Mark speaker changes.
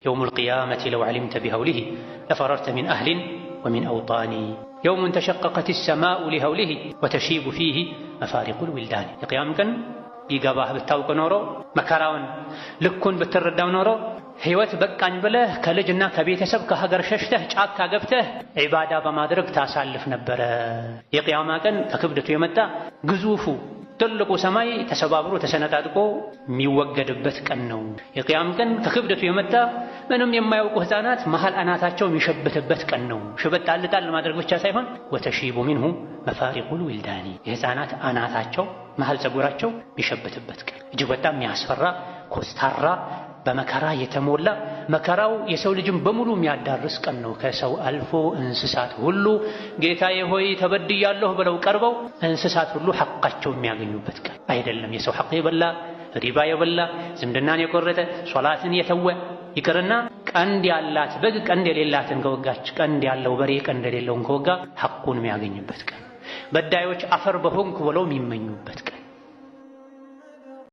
Speaker 1: يوم القيامة لو علمت بهوله لفررت من أهل ومن أوطان يوم تشققت السماء لهوله وتشيب فيه مفارق الولدان የቂያም ቀን ይገባህ ብታውቅ ኖሮ መከራውን ልኩን ብትረዳው ኖሮ ህይወት በቃኝ ብለህ ከልጅና ከቤተሰብ ከሀገር ሸሽተህ ጫካ ገብተህ ዒባዳ በማድረግ ታሳልፍ ነበር። የቂያማ ቀን ከክብደቱ የመጣ ግዙፉ ትልቁ ሰማይ ተሰባብሮ ተሰነጣጥቆ የሚወገድበት ቀን ነው። የቂያም ቀን ከክብደቱ የመጣ ምንም የማያውቁ ህፃናት መሃል አናታቸው የሚሸብትበት ቀን ነው። ሽበት ጣልጣል ማድረግ ብቻ ሳይሆን ወተሺቡ ሚንሁ መፋሪቁል ዊልዳኒ የህፃናት አናታቸው መሃል ፀጉራቸው የሚሸብትበት ቀን እጅግ በጣም የሚያስፈራ ኮስታራ በመከራ የተሞላ መከራው የሰው ልጅን በሙሉ የሚያዳርስ ቀን ነው። ከሰው አልፎ እንስሳት ሁሉ ጌታዬ ሆይ ተበድያለሁ ብለው ቀርበው እንስሳት ሁሉ ሐቃቸው የሚያገኙበት ቀን አይደለም። የሰው ሐቅ የበላ ሪባ የበላ ዝምድናን የቆረጠ ሶላትን የተወ ይቅርና ቀንድ ያላት በግ ቀንድ የሌላትን ከወጋች ቀንድ ያለው በሬ ቀንድ የሌለውን ከወጋ ሐቁን የሚያገኝበት ቀን በዳዮች አፈር በሆንኩ ብለው የሚመኙበት